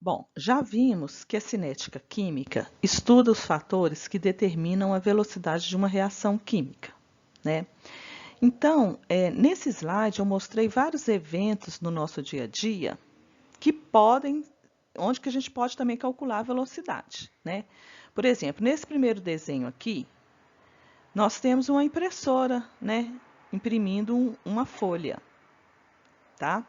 Bom, já vimos que a cinética química estuda os fatores que determinam a velocidade de uma reação química, né? Então, nesse slide eu mostrei vários eventos no nosso dia a dia onde que a gente pode também calcular a velocidade, né? Por exemplo, nesse primeiro desenho aqui, nós temos uma impressora, né, imprimindo uma folha, tá?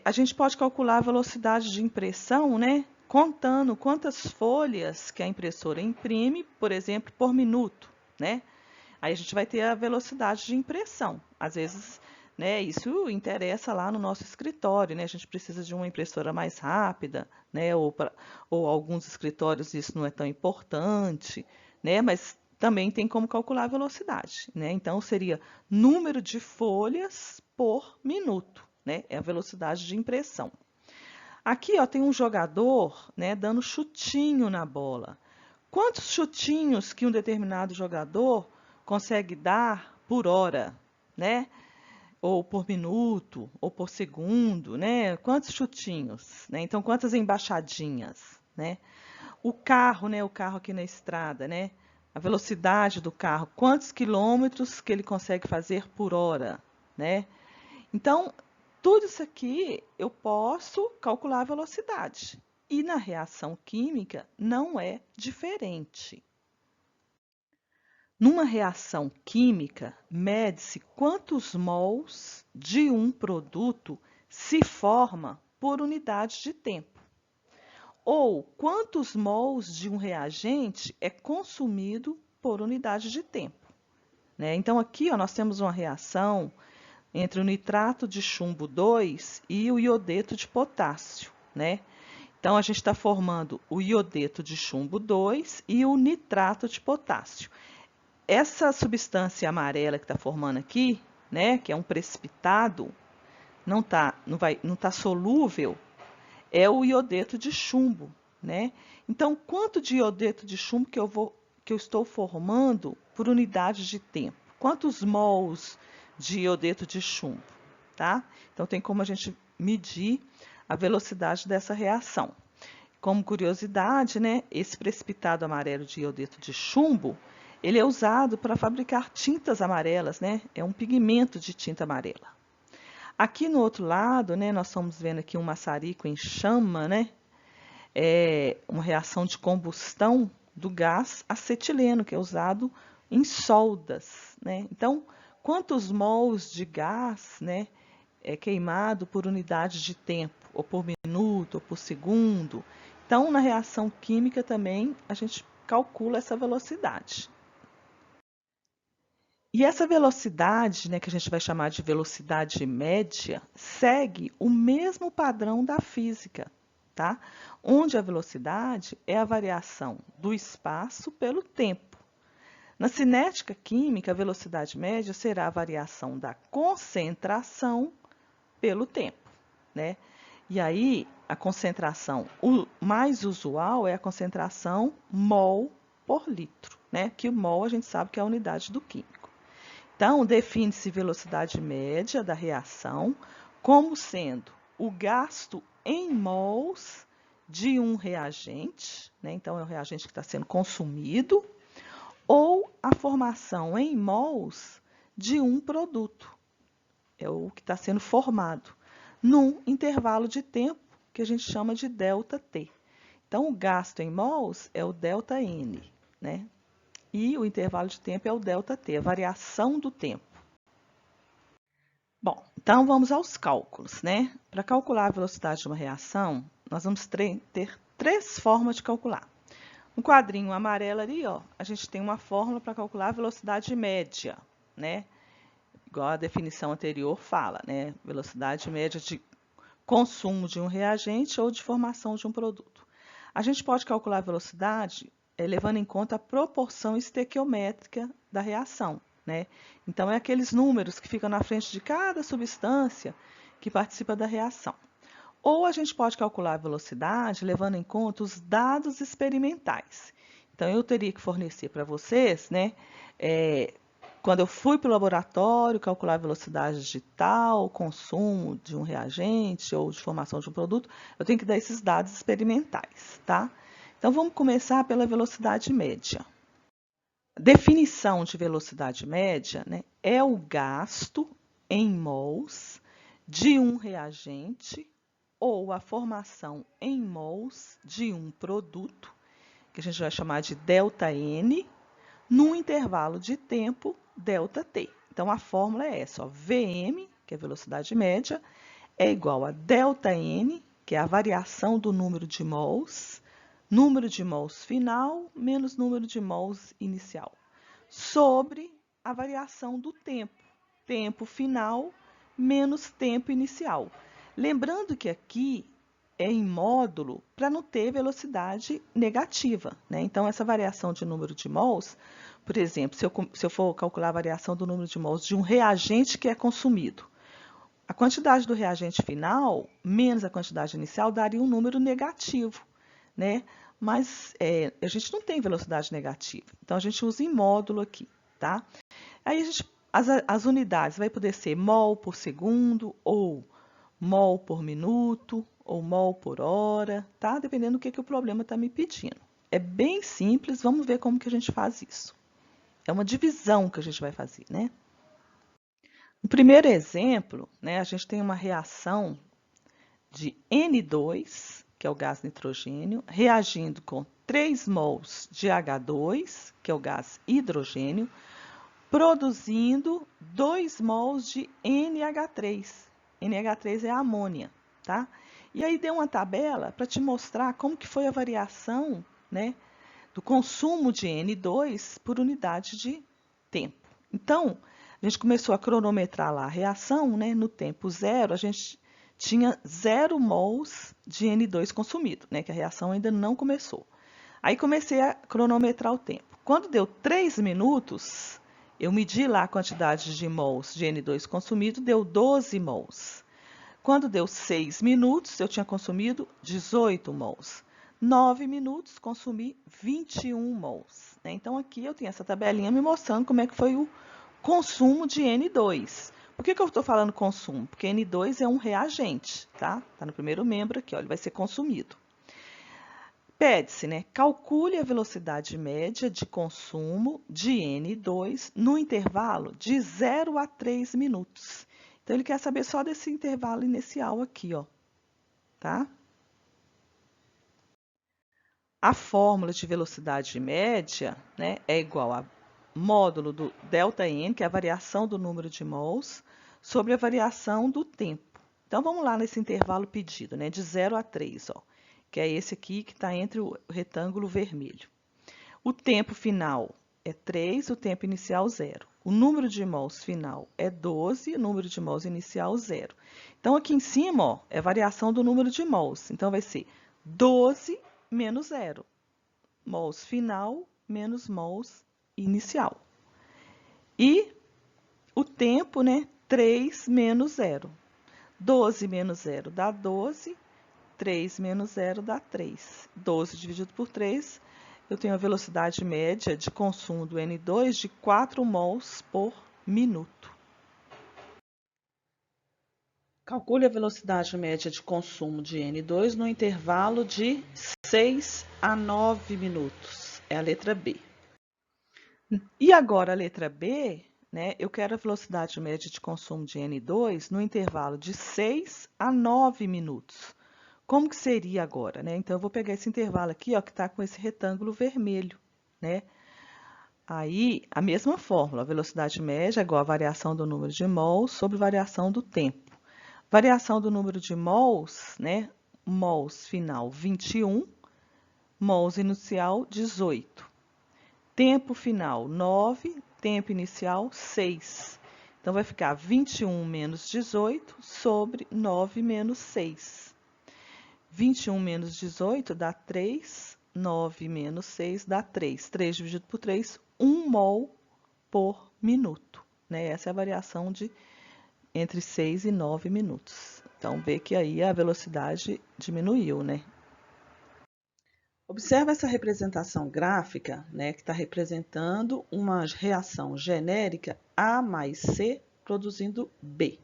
A gente pode calcular a velocidade de impressão, né, contando quantas folhas que a impressora imprime, por exemplo, por minuto, né? Aí a gente vai ter a velocidade de impressão. Às vezes, né, isso interessa lá no nosso escritório, né? A gente precisa de uma impressora mais rápida, né? Ou alguns escritórios isso não é tão importante, né? Mas também tem como calcular a velocidade, né? Então, seria número de folhas por minuto, né? É a velocidade de impressão. Aqui, ó, tem um jogador, né, dando chutinho na bola. Quantos chutinhos que um determinado jogador consegue dar por hora, né? Ou por minuto, ou por segundo, né? Quantos chutinhos, né? Então, quantas embaixadinhas, né? O carro, né? O carro aqui na estrada, né? A velocidade do carro, quantos quilômetros que ele consegue fazer por hora, né? Então, tudo isso aqui eu posso calcular a velocidade. E na reação química não é diferente. Numa reação química, mede-se quantos mols de um produto se forma por unidade de tempo, ou quantos mols de um reagente é consumido por unidade de tempo, né? Então, aqui ó, nós temos uma reação entre o nitrato de chumbo 2 e o iodeto de potássio, né? Então, a gente está formando o iodeto de chumbo 2 e o nitrato de potássio. Essa substância amarela que está formando aqui, né, que é um precipitado, não tá solúvel, é o iodeto de chumbo, né? Então, quanto de iodeto de chumbo que eu estou formando por unidade de tempo? Quantos mols de iodeto de chumbo, tá? Então, tem como a gente medir a velocidade dessa reação. Como curiosidade, né, esse precipitado amarelo de iodeto de chumbo, ele é usado para fabricar tintas amarelas, né? É um pigmento de tinta amarela. Aqui no outro lado, né, nós estamos vendo aqui um maçarico em chama, né? É uma reação de combustão do gás acetileno, que é usado em soldas, né? Então, quantos mols de gás, né, é queimado por unidade de tempo, ou por minuto, ou por segundo? Então, na reação química também a gente calcula essa velocidade. E essa velocidade, né, que a gente vai chamar de velocidade média, segue o mesmo padrão da física, tá? Onde a velocidade é a variação do espaço pelo tempo. Na cinética química, a velocidade média será a variação da concentração pelo tempo, né? E aí, a concentração mais usual é a concentração mol por litro, né? Que o mol a gente sabe que é a unidade do químico. Então, define-se velocidade média da reação como sendo o gasto em mols de um reagente, né? Então, é o reagente que está sendo consumido, ou a formação em mols de um produto, é o que está sendo formado, num intervalo de tempo que a gente chama de ΔT. Então, o gasto em mols é o ΔN, né? E o intervalo de tempo é o ΔT, a variação do tempo. Bom, então vamos aos cálculos, né? Para calcular a velocidade de uma reação, nós vamos ter três formas de calcular. No quadrinho amarelo ali, ó, a gente tem uma fórmula para calcular a velocidade média, né? Igual a definição anterior fala, né? Velocidade média de consumo de um reagente ou de formação de um produto. A gente pode calcular a velocidade levando em conta a proporção estequiométrica da reação, né? Então, é aqueles números que ficam na frente de cada substância que participa da reação. Ou a gente pode calcular a velocidade levando em conta os dados experimentais. Então, eu teria que fornecer para vocês, né, Quando eu fui para o laboratório calcular a velocidade de tal consumo de um reagente ou de formação de um produto, eu tenho que dar esses dados experimentais, tá? Então, vamos começar pela velocidade média. Definição de velocidade média, né, é o gasto em mols de um reagente ou a formação em mols de um produto, que a gente vai chamar de ΔN, num intervalo de tempo ΔT. Então, a fórmula é essa, ó, Vm, que é a velocidade média, é igual a ΔN, que é a variação do número de mols final menos número de mols inicial, sobre a variação do tempo final menos tempo inicial. Lembrando que aqui é em módulo para não ter velocidade negativa, né? Então, essa variação de número de mols, por exemplo, se eu for calcular a variação do número de mols de um reagente que é consumido, a quantidade do reagente final menos a quantidade inicial daria um número negativo, né? Mas a gente não tem velocidade negativa, então a gente usa em módulo aqui, tá? Aí as unidades vai poder ser mol por segundo, ou mol por minuto, ou mol por hora, tá? Dependendo do que o problema está me pedindo. É bem simples, vamos ver como que a gente faz isso. É uma divisão que a gente vai fazer, né? No primeiro exemplo, né, a gente tem uma reação de N2, que é o gás nitrogênio, reagindo com 3 mols de H2, que é o gás hidrogênio, produzindo 2 mols de NH3. NH3 é a amônia, tá? E aí deu uma tabela para te mostrar como que foi a variação, né, do consumo de N2 por unidade de tempo. Então, a gente começou a cronometrar lá a reação, né? No tempo zero, a gente tinha 0 mols de N2 consumido, né? Que a reação ainda não começou. Aí comecei a cronometrar o tempo. Quando deu 3 minutos, eu medi lá a quantidade de mols de N2 consumido, deu 12 mols. Quando deu 6 minutos, eu tinha consumido 18 mols. 9 minutos, consumi 21 mols. Né? Então, aqui eu tenho essa tabelinha me mostrando como é que foi o consumo de N2. Por que eu estou falando consumo? Porque N2 é um reagente, tá? Está no primeiro membro aqui, ó, ele vai ser consumido. Pede-se, né? Calcule a velocidade média de consumo de N2 no intervalo de 0 a 3 minutos. Então, ele quer saber só desse intervalo inicial aqui, ó, tá? A fórmula de velocidade média, né, é igual a módulo do ΔN, que é a variação do número de mols, sobre a variação do tempo. Então, vamos lá nesse intervalo pedido, né, de 0 a 3, ó, que é esse aqui que está entre o retângulo vermelho. O tempo final é 3, o tempo inicial 0. O número de mols final é 12, o número de mols inicial 0. Então, aqui em cima, ó, é a variação do número de mols. Então, vai ser 12 menos 0. Mols final menos mols inicial. E o tempo, né? 3 menos 0. 12 menos 0 dá 12. 3 menos 0 dá 3. 12 dividido por 3, eu tenho a velocidade média de consumo do N2 de 4 mols por minuto. Calcule a velocidade média de consumo de N2 no intervalo de 6 a 9 minutos. É a letra B. E agora a letra B, né? Eu quero a velocidade média de consumo de N2 no intervalo de 6 a 9 minutos. Como que seria agora, né? Então, eu vou pegar esse intervalo aqui, ó, que está com esse retângulo vermelho, né? Aí, a mesma fórmula, a velocidade média é igual a variação do número de mols sobre variação do tempo. Variação do número de mols, né? Mols final 21, mols inicial 18. Tempo final 9, tempo inicial 6. Então, vai ficar 21 menos 18 sobre 9 menos 6. 21 menos 18 dá 3, 9 menos 6 dá 3. 3 dividido por 3, 1 mol por minuto. Né? Essa é a variação de entre 6 e 9 minutos. Então, vê que aí a velocidade diminuiu, né? Observa essa representação gráfica, né, que está representando uma reação genérica A mais C produzindo B.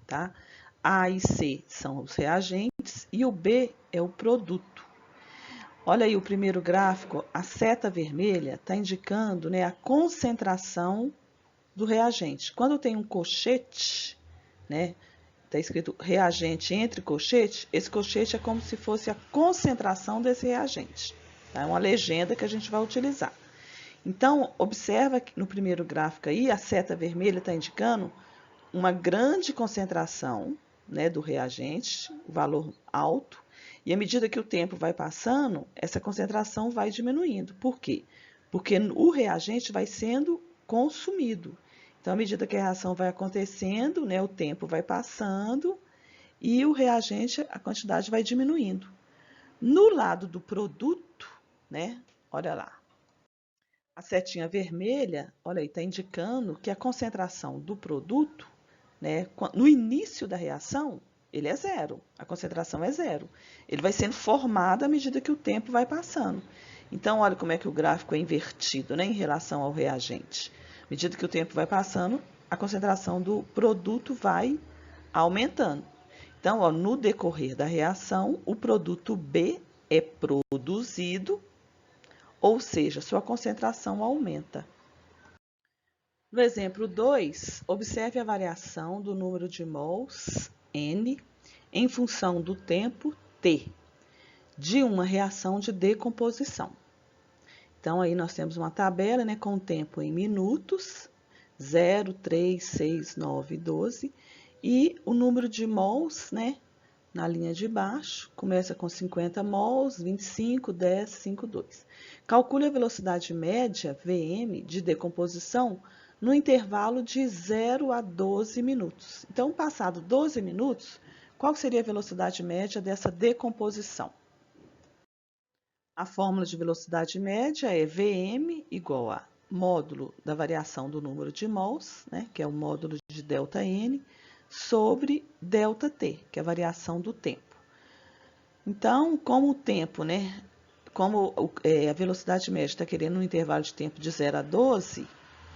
Tá? A e C são os reagentes e o B é o produto. Olha aí o primeiro gráfico, a seta vermelha está indicando, né, a concentração do reagente. Quando tem um colchete, né, está escrito reagente entre colchete, esse colchete é como se fosse a concentração desse reagente. Tá? É uma legenda que a gente vai utilizar. Então, observa que no primeiro gráfico aí, a seta vermelha está indicando uma grande concentração, né, do reagente, o valor alto, e à medida que o tempo vai passando, essa concentração vai diminuindo. Por quê? Porque o reagente vai sendo consumido. Então, à medida que a reação vai acontecendo, né, o tempo vai passando e o reagente, a quantidade vai diminuindo. No lado do produto, né, olha lá, a setinha vermelha, olha aí, está indicando que a concentração do produto, né, no início da reação, ele é zero, a concentração é zero. Ele vai sendo formado à medida que o tempo vai passando. Então, olha como é que o gráfico é invertido, né, em relação ao reagente. À medida que o tempo vai passando, a concentração do produto vai aumentando. Então, ó, no decorrer da reação, o produto B é produzido, ou seja, sua concentração aumenta. No exemplo 2, observe a variação do número de mols, N, em função do tempo, T, de uma reação de decomposição. Então, aí nós temos uma tabela, né, com o tempo em minutos, 0, 3, 6, 9, 12, e o número de mols, né, na linha de baixo, começa com 50 mols, 25, 10, 5, 2. Calcule a velocidade média, VM, de decomposição no intervalo de 0 a 12 minutos. Então, passado 12 minutos, qual seria a velocidade média dessa decomposição? A fórmula de velocidade média é Vm igual a módulo da variação do número de mols, né, que é o módulo de ΔN, sobre ΔT, que é a variação do tempo. Então, como o tempo, né, como a velocidade média está querendo um intervalo de tempo de 0 a 12,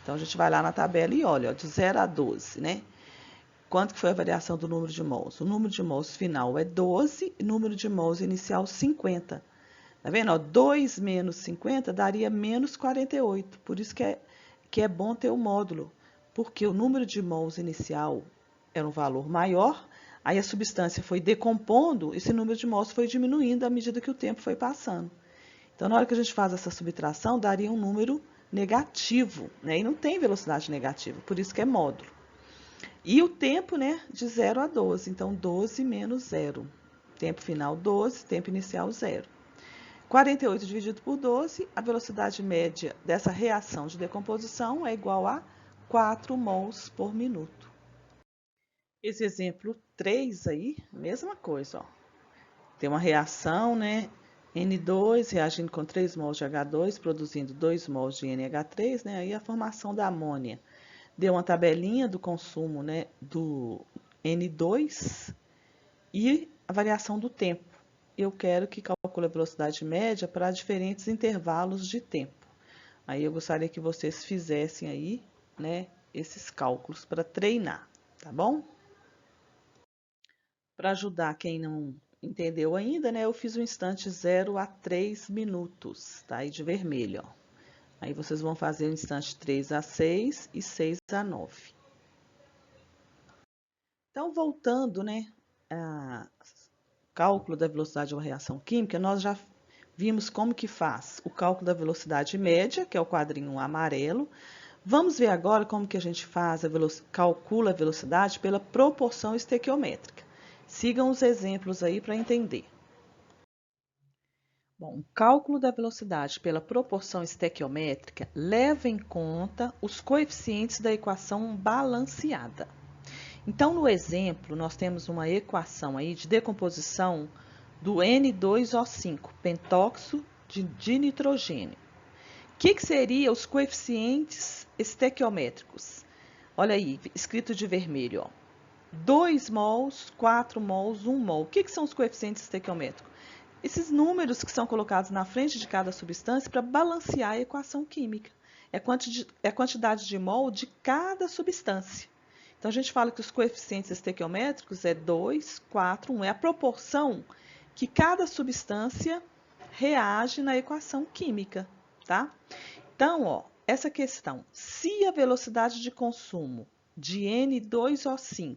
então a gente vai lá na tabela e olha, ó, de 0 a 12, né? Quanto que foi a variação do número de mols? O número de mols final é 12 e o número de mols inicial 50. Tá vendo? Ó, 2 menos 50 daria menos 48. Por isso que é bom ter o módulo, porque o número de mols inicial era um valor maior, aí a substância foi decompondo, esse número de mols foi diminuindo à medida que o tempo foi passando. Então, na hora que a gente faz essa subtração, daria um número negativo, né? E não tem velocidade negativa, por isso que é módulo. E o tempo, né, de 0 a 12, então 12 menos 0. Tempo final 12, tempo inicial 0. 48 dividido por 12, a velocidade média dessa reação de decomposição é igual a 4 mols por minuto. Esse exemplo 3 aí, mesma coisa, ó. Tem uma reação, né? N2 reagindo com 3 mols de H2, produzindo 2 mols de NH3, né? Aí a formação da amônia. Deu uma tabelinha do consumo, né, do N2 e a variação do tempo. Eu quero que calcule a velocidade média para diferentes intervalos de tempo. Aí eu gostaria que vocês fizessem aí, né, esses cálculos para treinar, tá bom? Para ajudar quem não entendeu ainda, né, eu fiz o instante 0 a 3 minutos, tá? Aí de vermelho, ó. Aí vocês vão fazer o instante 3 a 6 e 6 a 9. Então, voltando, né, a cálculo da velocidade de uma reação química, nós já vimos como que faz o cálculo da velocidade média, que é o quadrinho amarelo. Vamos ver agora como que a gente faz calcula a velocidade pela proporção estequiométrica. Sigam os exemplos aí para entender. Bom, o cálculo da velocidade pela proporção estequiométrica leva em conta os coeficientes da equação balanceada. Então, no exemplo, nós temos uma equação aí de decomposição do N2O5, pentóxido de nitrogênio. O que seriam os coeficientes estequiométricos? Olha aí, escrito de vermelho, ó. 2 mols, 4 mols, 1 mol. O que são os coeficientes estequiométricos? esses números que são colocados na frente de cada substância para balancear a equação química. É a quantidade de mol de cada substância. Então, a gente fala que os coeficientes estequiométricos é 2, 4, 1. É a proporção que cada substância reage na equação química, tá? Então, ó, essa questão, se a velocidade de consumo de N2O5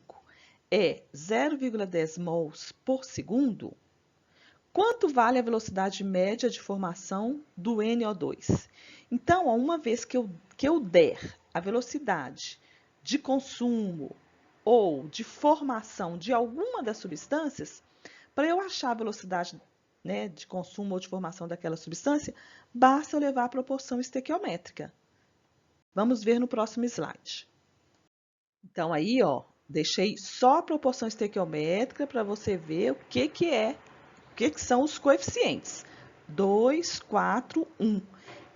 é 0,10 mols por segundo, quanto vale a velocidade média de formação do NO2? Então, ó, uma vez que eu der a velocidade de consumo ou de formação de alguma das substâncias, para eu achar a velocidade, né, de consumo ou de formação daquela substância, basta eu levar a proporção estequiométrica. Vamos ver no próximo slide. Então, aí, ó, deixei só a proporção estequiométrica para você ver o que são os coeficientes. 2, 4, 1.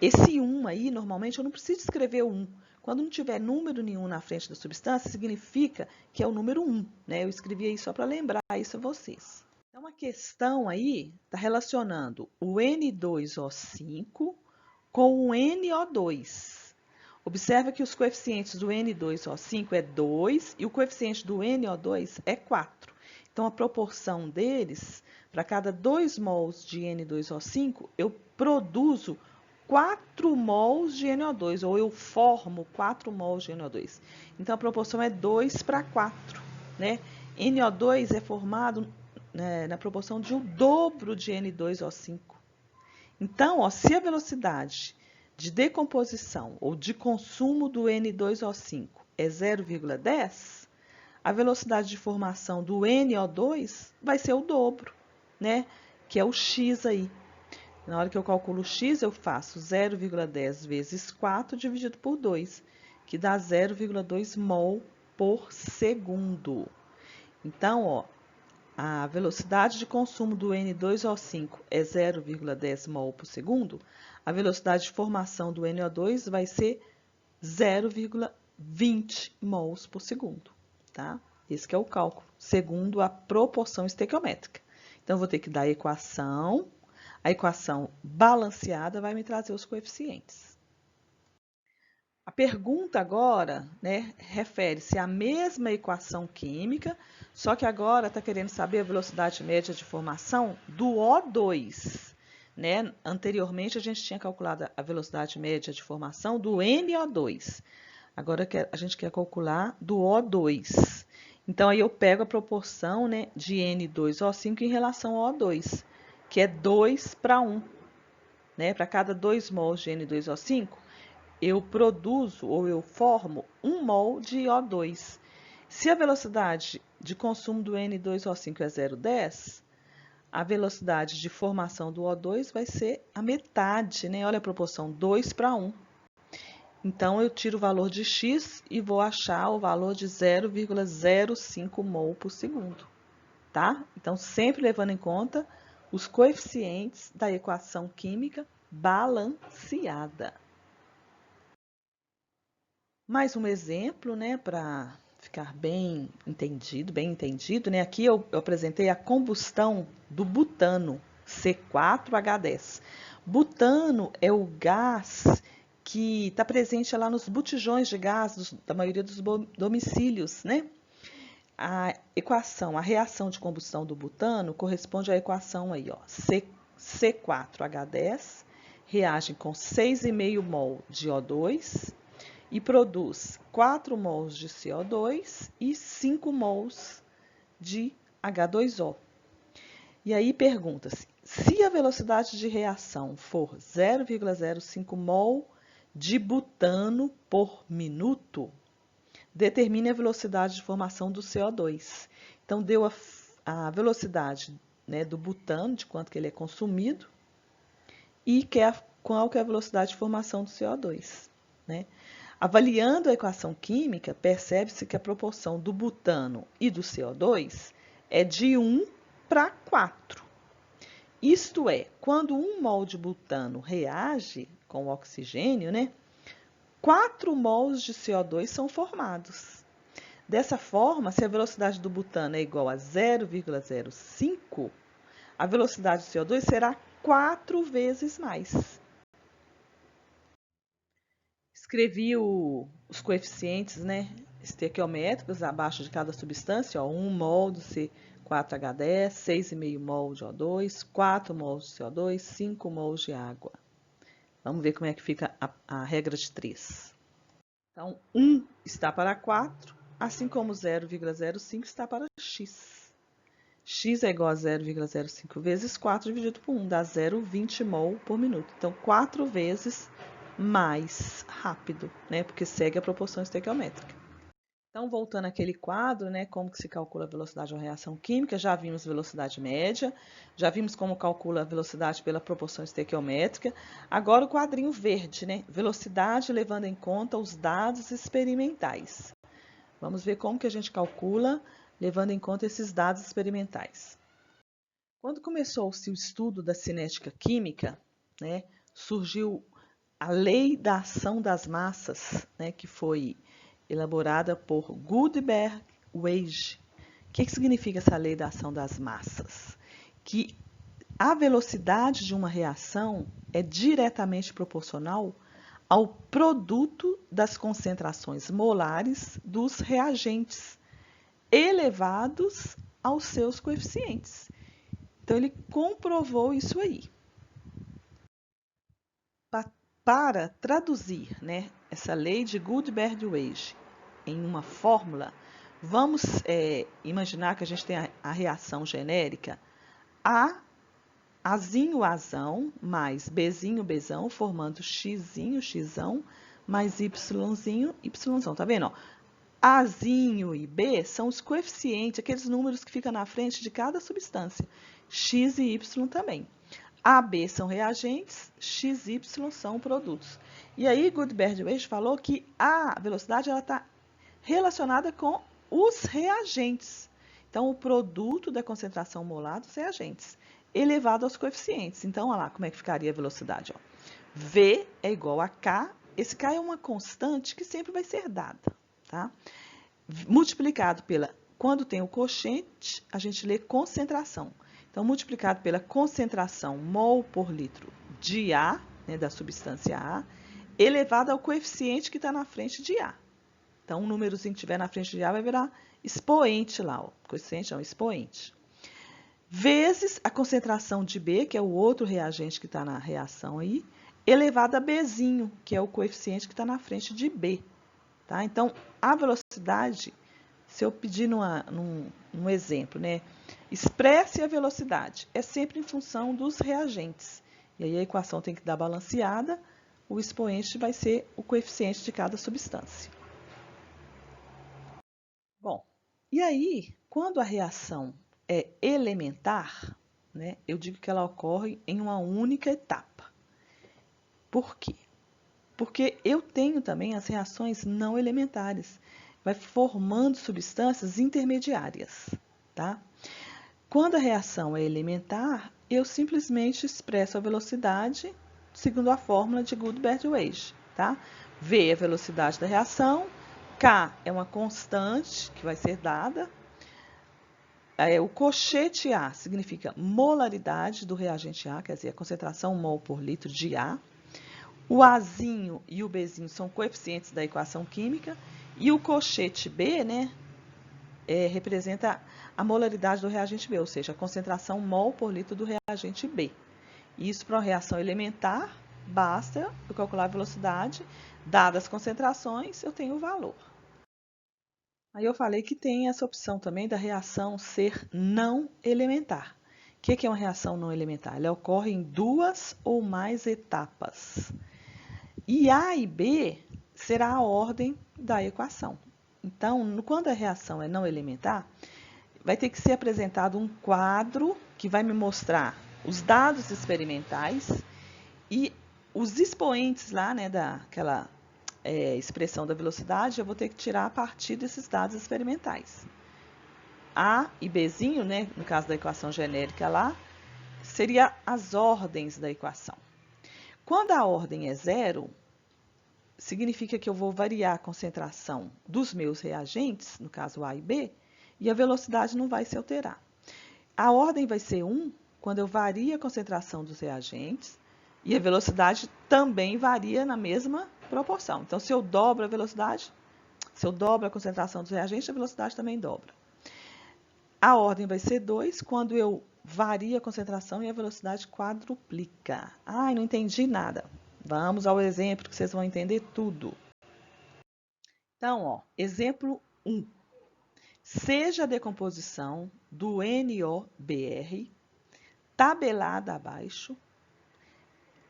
Esse 1 aí, normalmente, eu não preciso escrever 1. Quando não tiver número nenhum na frente da substância, significa que é o número 1, né? Eu escrevi aí só para lembrar isso a vocês. Então, a questão aí está relacionando o N2O5 com o NO2. Observa que os coeficientes do N2O5 é 2 e o coeficiente do NO2 é 4. Então, a proporção deles, para cada 2 mols de N2O5, eu produzo 4 mols de NO2, ou eu formo 4 mols de NO2. Então, a proporção é 2 para 4, né? NO2 é formado, né, na proporção de o dobro de N2O5. Então, ó, se a velocidade de decomposição ou de consumo do N2O5 é 0,10, a velocidade de formação do NO2 vai ser o dobro, né? Que é o x aí. Na hora que eu calculo o x, eu faço 0,10 vezes 4 dividido por 2, que dá 0,2 mol por segundo. Então, ó, a velocidade de consumo do N2O5 é 0,10 mol por segundo, a velocidade de formação do NO2 vai ser 0,20 mols por segundo, tá? Esse que é o cálculo, segundo a proporção estequiométrica. Então, eu vou ter que dar a equação balanceada vai me trazer os coeficientes. A pergunta agora, né, refere-se à mesma equação química, só que agora está querendo saber a velocidade média de formação do O2. Né? Anteriormente, a gente tinha calculado a velocidade média de formação do NO2. Agora, a gente quer calcular do O2. Então, aí eu pego a proporção, né, de N2O5 em relação ao O2, que é 2 para 1. Né? Para cada 2 mols de N2O5, eu produzo ou eu formo 1 mol de O2. Se a velocidade de consumo do N2O5 é 0,10, a velocidade de formação do O2 vai ser a metade, né? Olha a proporção, 2 para 1. Então, eu tiro o valor de x e vou achar o valor de 0,05 mol por segundo, tá? Então, sempre levando em conta os coeficientes da equação química balanceada. Mais um exemplo, né, para ficar bem entendido, né? Aqui eu apresentei a combustão do butano, C4H10. Butano é o gás que está presente lá nos botijões de gás da maioria dos domicílios, né? A equação, a reação de combustão do butano corresponde à equação aí, ó, C4H10 reage com 6,5 mol de O2 e produz 4 mols de CO2 e 5 mols de H2O. E aí pergunta-se, se a velocidade de reação for 0,05 mol de butano por minuto, determine a velocidade de formação do CO2. Então, deu a velocidade, né, do butano, de quanto que ele é consumido, e qual que é a velocidade de formação do CO2. Né? Avaliando a equação química, percebe-se que a proporção do butano e do CO2 é de 1 para 4. Isto é, quando 1 mol de butano reage com o oxigênio, né, 4 mols de CO2 são formados. Dessa forma, se a velocidade do butano é igual a 0,05, a velocidade do CO2 será 4 vezes mais. Escrevi os coeficientes, né, estequiométricos abaixo de cada substância, ó, 1 mol do C4H10, 6,5 mol de O2, 4 mols de CO2, 5 mols de água. Vamos ver como é que fica a regra de 3. Então, 1 está para 4, assim como 0,05 está para x. X é igual a 0,05 vezes 4 dividido por 1, dá 0,20 mol por minuto. Então, 4 vezes mais rápido, né? Porque segue a proporção estequiométrica. Então, voltando àquele quadro, né? Como que se calcula a velocidade de uma reação química, já vimos velocidade média, já vimos como calcula a velocidade pela proporção estequiométrica. Agora o quadrinho verde, né? Velocidade levando em conta os dados experimentais. Vamos ver como que a gente calcula levando em conta esses dados experimentais. Quando começou-se o estudo da cinética química, né, surgiu a lei da ação das massas, né, que foi elaborada por Gutenberg-Weige. O que significa essa lei da ação das massas? Que a velocidade de uma reação é diretamente proporcional ao produto das concentrações molares dos reagentes, elevados aos seus coeficientes. Então, ele comprovou isso aí. Para traduzir, né, essa lei de Gutenberg-Weige em uma fórmula, vamos imaginar que a gente tem a reação genérica A, Azinho, Azão, mais Bzinho, Bzão, formando Xzinho, Xzão, mais Yzinho, Yzão. Tá vendo? Ó? Azinho e B são os coeficientes, aqueles números que ficam na frente de cada substância. X e Y também. A, B são reagentes, X, Y são produtos. E aí, Gutenberg-Weige falou que a velocidade está relacionada com os reagentes. Então, o produto da concentração molar dos reagentes, elevado aos coeficientes. Então, olha lá como é que ficaria a velocidade. Ó. V é igual a K. Esse K é uma constante que sempre vai ser dada. Tá? Multiplicado pela... Quando tem o quociente, a gente lê concentração. Então, multiplicado pela concentração mol por litro de A, né, da substância A, elevado ao coeficiente que está na frente de A. Então, um númerozinho que estiver na frente de A vai virar expoente lá. Ó. Coeficiente é um expoente. Vezes a concentração de B, que é o outro reagente que está na reação aí, elevado a Bzinho, que é o coeficiente que está na frente de B. Tá? Então, a velocidade, se eu pedir num exemplo, né? Expresse a velocidade, é sempre em função dos reagentes. E aí a equação tem que dar balanceada, o expoente vai ser o coeficiente de cada substância. Bom, e aí, quando a reação é elementar, né, eu digo que ela ocorre em uma única etapa. Por quê? Porque eu tenho também as reações não elementares, vai formando substâncias intermediárias, tá? Quando a reação é elementar, eu simplesmente expresso a velocidade segundo a fórmula de Gutenberg-Weige, tá? V é a velocidade da reação, K é uma constante que vai ser dada, o quociente A significa molaridade do reagente A, quer dizer, a concentração mol por litro de A. O Azinho e o Bzinho são coeficientes da equação química, e o quociente B, né, representa a molaridade do reagente B, ou seja, a concentração mol por litro do reagente B. Isso para uma reação elementar, basta eu calcular a velocidade, dadas as concentrações, eu tenho o valor. Aí eu falei que tem essa opção também da reação ser não elementar. O que é uma reação não elementar? Ela ocorre em 2 ou mais etapas. E A e B será a ordem da equação. Então, quando a reação é não elementar, vai ter que ser apresentado um quadro que vai me mostrar os dados experimentais e os expoentes lá, né, daquela expressão da velocidade, eu vou ter que tirar a partir desses dados experimentais. A e Bzinho, né, no caso da equação genérica lá, seria as ordens da equação. Quando a ordem é 0, significa que eu vou variar a concentração dos meus reagentes, no caso A e B, e a velocidade não vai se alterar. A ordem vai ser 1 quando eu vario a concentração dos reagentes e a velocidade também varia na mesma proporção. Então, se eu dobro a velocidade, se eu dobro a concentração dos reagentes, a velocidade também dobra. A ordem vai ser 2 quando eu vario a concentração e a velocidade quadruplica. Ai, não entendi nada. Vamos ao exemplo que vocês vão entender tudo. Então, ó, exemplo 1. Seja a decomposição do NOBR tabelada abaixo.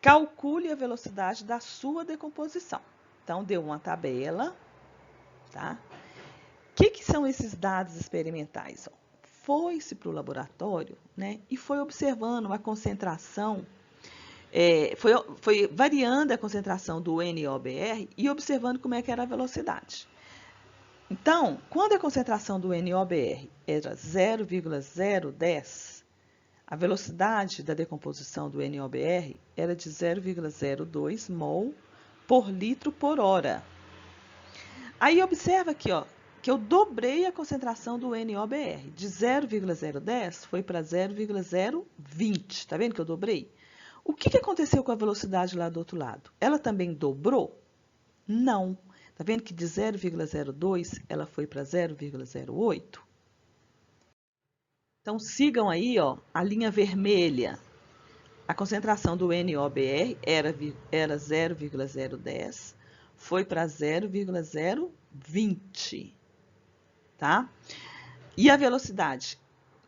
Calcule a velocidade da sua decomposição. Então, deu uma tabela, tá? O que são esses dados experimentais? Foi-se para o laboratório, né, e foi observando a concentração, foi variando a concentração do NOBR e observando como é que era a velocidade. Então, quando a concentração do NOBR era 0,010, a velocidade da decomposição do NOBR era de 0,02 mol por litro por hora. Aí observa aqui, ó, que eu dobrei a concentração do NOBR. De 0,010 foi para 0,020. Tá vendo que eu dobrei? O que aconteceu com a velocidade lá do outro lado? Ela também dobrou? Não. Tá vendo que de 0,02 ela foi para 0,08? Então, sigam aí, ó, a linha vermelha. A concentração do NOBR era 0,010, foi para 0,020, tá? E a velocidade?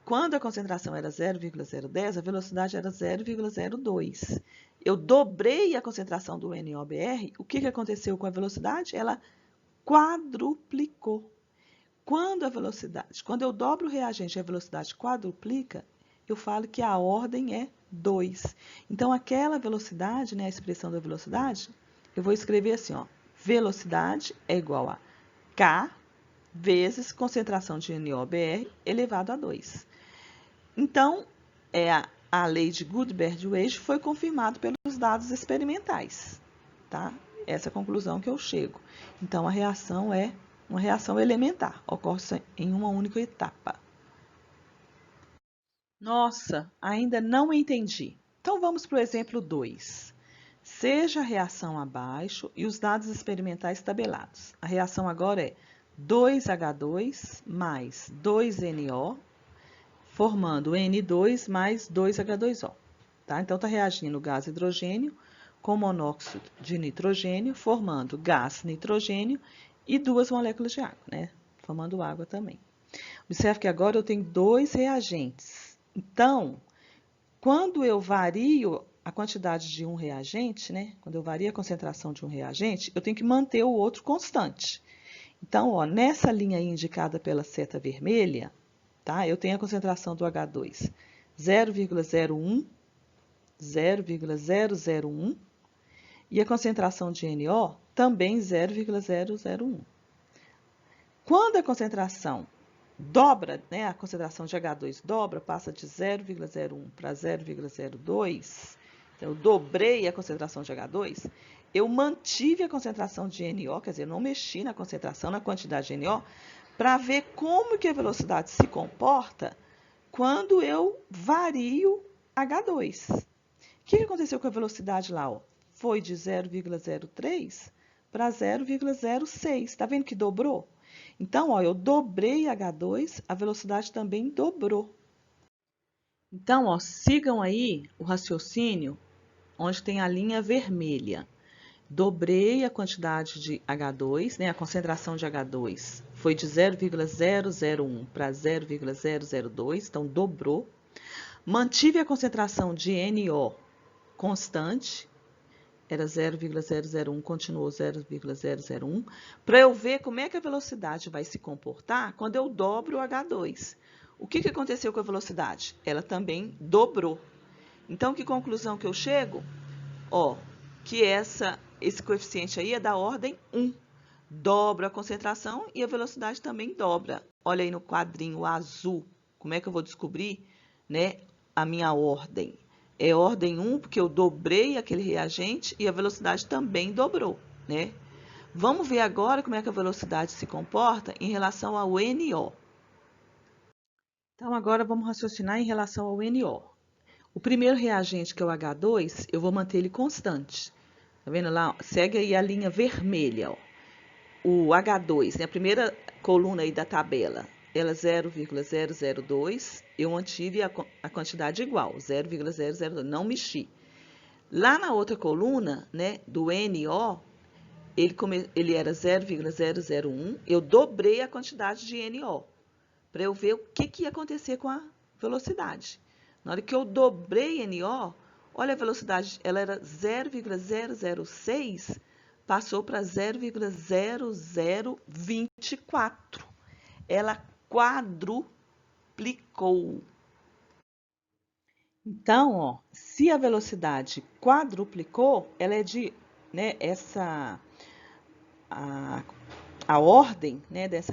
Quando a concentração era 0,010, a velocidade era 0,02. Eu dobrei a concentração do NOBR, o que aconteceu com a velocidade? Ela quadruplicou. Quando eu dobro o reagente e a velocidade quadruplica, eu falo que a ordem é 2. Então, aquela velocidade, né, a expressão da velocidade, eu vou escrever assim, ó, velocidade é igual a K vezes concentração de NOBR elevado a 2. Então, a lei de Gutenberg-Wade foi confirmada pelos dados experimentais, tá? Essa é a conclusão que eu chego. Então, a reação é uma reação elementar, ocorre em uma única etapa. Nossa, ainda não entendi. Então, vamos para o exemplo 2. Seja a reação abaixo e os dados experimentais tabelados. A reação agora é 2H2 mais 2NO, formando N2 mais 2H2O. Tá? Então, está reagindo o gás hidrogênio com monóxido de nitrogênio, formando gás nitrogênio e 2 moléculas de água, né? Formando água também. Observe que agora eu tenho 2 reagentes. Então, quando eu vario a quantidade de um reagente, né? Quando eu vario a concentração de um reagente, eu tenho que manter o outro constante. Então, ó, nessa linha aí indicada pela seta vermelha, tá? Eu tenho a concentração do H2 0,01, 0,001 e a concentração de NO também 0,001. Quando a concentração dobra, né, a concentração de H2 dobra, passa de 0,01 para 0,02, então eu dobrei a concentração de H2, eu mantive a concentração de NO, quer dizer, eu não mexi na concentração, na quantidade de NO, para ver como que a velocidade se comporta quando eu vario H2. O que aconteceu com a velocidade lá? Ó? Foi de 0,03 para 0,06. Está vendo que dobrou? Então, ó, eu dobrei H2, a velocidade também dobrou. Então, ó, sigam aí o raciocínio onde tem a linha vermelha. Dobrei a quantidade de H2, né, a concentração de H2 foi de 0,001 para 0,002, então dobrou. Mantive a concentração de NO constante, era 0,001, continuou 0,001, para eu ver como é que a velocidade vai se comportar quando eu dobro o H2. O que aconteceu com a velocidade? Ela também dobrou. Então, que conclusão que eu chego? Ó, que esse coeficiente aí é da ordem 1. Dobra a concentração e a velocidade também dobra. Olha aí no quadrinho azul, como é que eu vou descobrir, né, a minha ordem? É ordem 1, porque eu dobrei aquele reagente e a velocidade também dobrou, né? Vamos ver agora como é que a velocidade se comporta em relação ao NO. Então, agora vamos raciocinar em relação ao NO. O primeiro reagente, que é o H2, eu vou manter ele constante. Tá vendo lá? Segue aí a linha vermelha, ó. O H2, né, a primeira coluna aí da tabela, ela é 0,002, eu mantive a quantidade igual, 0,002, não mexi. Lá na outra coluna, né, do NO, ele era 0,001, eu dobrei a quantidade de NO, para eu ver o que ia acontecer com a velocidade. Na hora que eu dobrei NO, olha a velocidade, ela era 0,006, passou para 0,0024. Ela quadruplicou. Então, ó, se a velocidade quadruplicou, ela é de, né, a ordem, né, dessa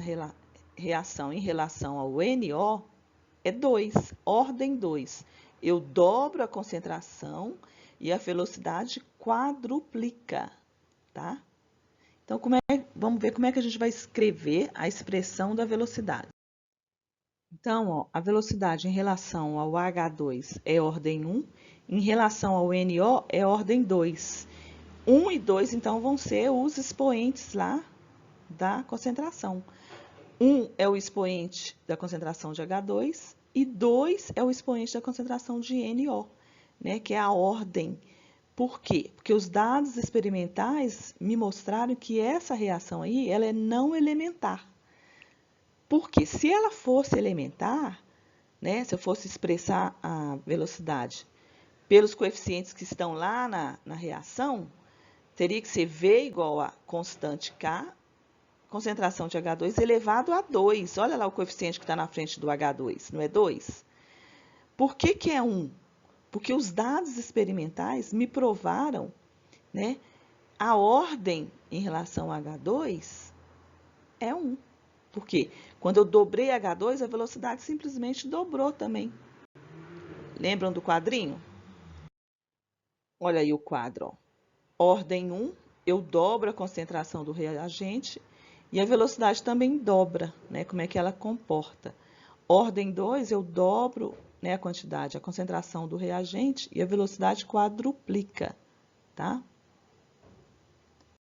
reação em relação ao NO é 2, ordem 2. Eu dobro a concentração e a velocidade quadruplica, tá? Então, vamos ver como é que a gente vai escrever a expressão da velocidade. Então, ó, a velocidade em relação ao H2 é ordem 1, em relação ao NO é ordem 2. 1 e 2, então, vão ser os expoentes lá da concentração. 1 é o expoente da concentração de H2 e 2 é o expoente da concentração de NO, né, que é a ordem. Por quê? Porque os dados experimentais me mostraram que essa reação aí, ela é não elementar. Porque se ela fosse elementar, né, se eu fosse expressar a velocidade pelos coeficientes que estão lá na reação, teria que ser V igual a constante K, concentração de H2 elevado a 2. Olha lá o coeficiente que está na frente do H2, não é 2? Por que é 1? Porque os dados experimentais me provaram, né, a ordem em relação a H2 é 1. Por quê? Quando eu dobrei H2, a velocidade simplesmente dobrou também. Lembram do quadrinho? Olha aí o quadro, ó. Ordem 1, eu dobro a concentração do reagente e a velocidade também dobra, né? Como é que ela comporta. Ordem 2, eu dobro, né, a quantidade, a concentração do reagente e a velocidade quadruplica, tá?